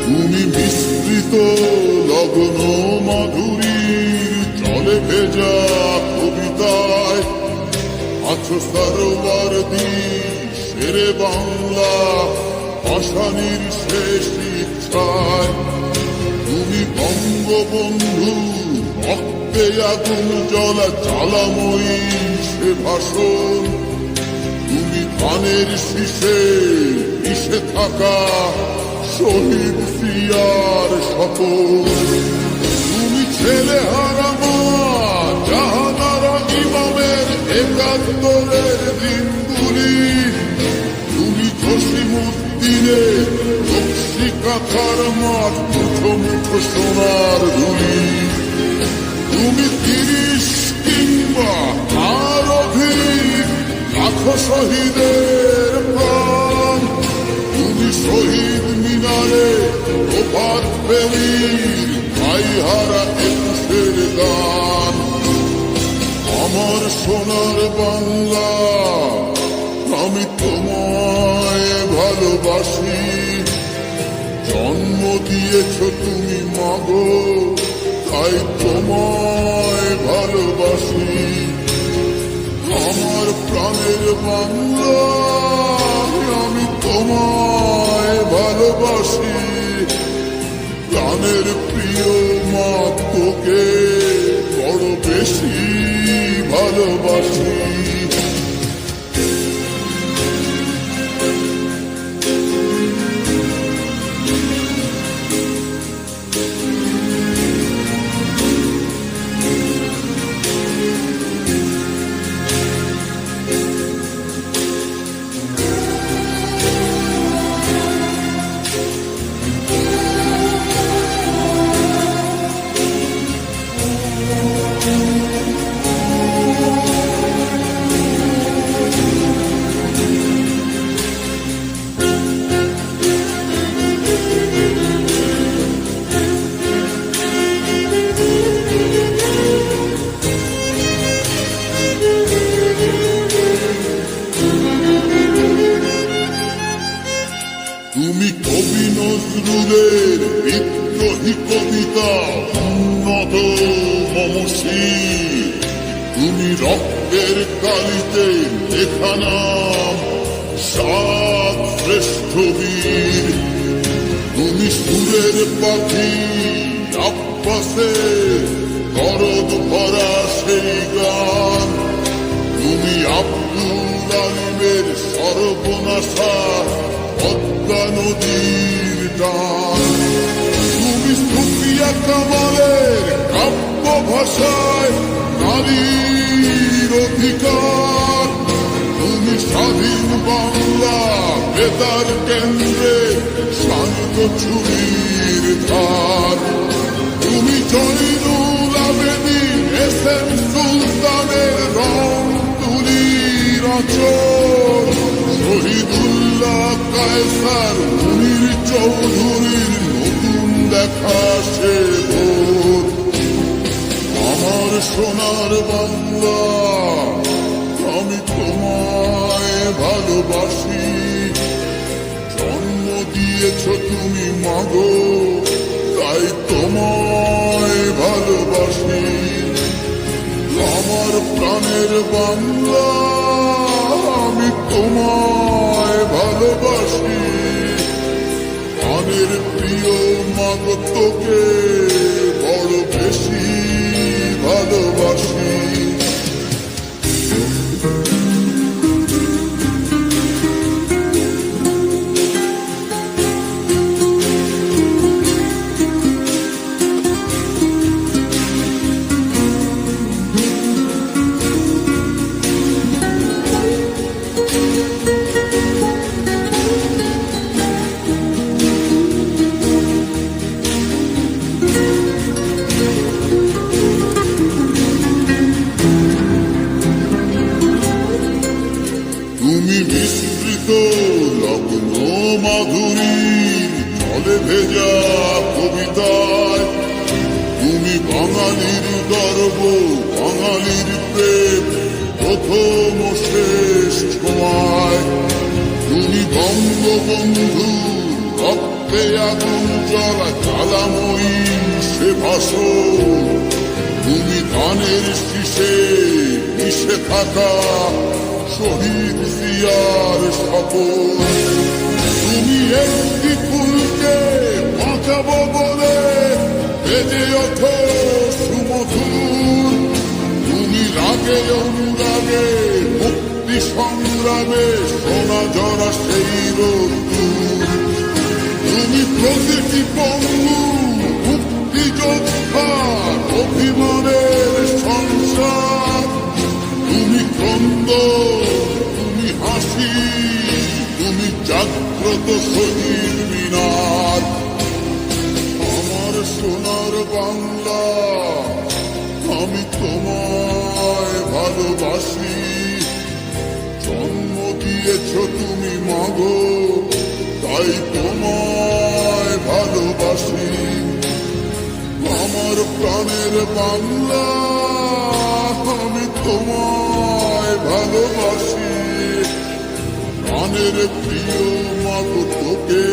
তুমি মিশ্রিত লগ্ন মাধুরীর জলে ভেজা কবিতায় আছো সরোবরদী শেরে বাংলা ভাষানির শেষ ইচ্ছায়। তুমি বঙ্গবন্ধু রক্তে আগুন জ্বলা জ্বালাময়ী সে ভাষণ। তুমি ধানের শীষে মিশে থাকা শহীদ সিয়ার শপথ। তুমি ছেলে হারা মা জাহানারা ইমামের একাত্তরের দিনগুলি। তুমি জসিমুদ্দিনের রক্সি কাঁথার মাঠ মুঠো মুঠো সোনার ধুলি। তুমি 30 কিংবা আর অধিক লাখো শহীদের প্রাণ। তুমি শহীদ মিনারে প্রভাত ফেরির ভাইহারা 21-এর গান। আমার সোনার বাংলা আমি তোমায় ভালোবাসি। জন্ম দিয়েছ তুমি মাগো তাই তোমায় ভালোবাসি। আমার প্রাণের বাংলা আমি তোমায় ভালোবাসি। প্রাণের প্রিয় মা তোকে বড় বেশি ভালোবাসি। তুমি কবি নজরুলের বিদ্রোহী কবিতা উন্নত মমশী। তুমি রক্তের কালিতে লেখা নাম 7 শ্রেষ্ঠ বীর। তুমি সুরের পাখি আব্বাসের দরদ ভরা সেই গান। তুমি আব্দুল আলিমের সর্বনাশা পদ্মা নদীর টান। তুমি সুফিয়া কামালের কাব্য ভাষায় নারীর অধিকার। তুমি স্বাধীন বাংলা বেতার কেন্দ্রে শান্ত ছুরির ধার। তুমি জয়নুল আবেদীন এস.এম. সুলতানের রং তুলির আঁচল। শহীদুল্লাহ কায়সার মুনির চৌধুরীর নতুন দেখা সে ভোর। আমার সোনার বাংলা আমি তোমায় ভালোবাসি। জন্ম দিয়েছ তুমি মাগো তাই তোমায় ভালোবাসি। আমার প্রাণের বাংলা আমি তোমায় ভালোবাসি। প্রাণের প্রিয় মাগো তোকে বড় বেশি ভালোবাসি। তুমি বিস্তৃত লগ্ন মাধুরীর জলে ভেজা কবিতায়। তুমি বাঙালির গর্ব বাঙালির প্রেম প্রথম শেষ ছোঁয়ায়। তুমি বঙ্গবন্ধু রক্ত রক্তে আগুন জ্বলা জ্বালাময়ী সে ভাষণ। তুমি ধানের শীষে মিশে থাকা শহীদ জিয়ার শপথ। তুমি একটি ফুলকে বাঁচাবো বলে বেজে ওঠো সুমধুর। তুমি রাগে অনুরাগে মুক্তি সংগ্রামে সোনা জরা সেই রোদ্দুর। তুমি প্রতিটি পঙ্গু মুক্তিযোদ্ধার অভিমানের সংসার। তুমি ক্রন্দন, তুমি হাসি, তুমি জাগ্রত শহীদ মিনার। আমার সোনার বাংলা, আমি তোমায় ভালোবাসি। জন্ম দিয়েছ তুমি মাগো, তাই তোমায় ভালোবাসি। আমার প্রাণের বাংলা, আমি তোমায় ভালোবাসি। প্রাণের প্রিয় মাগো তোকে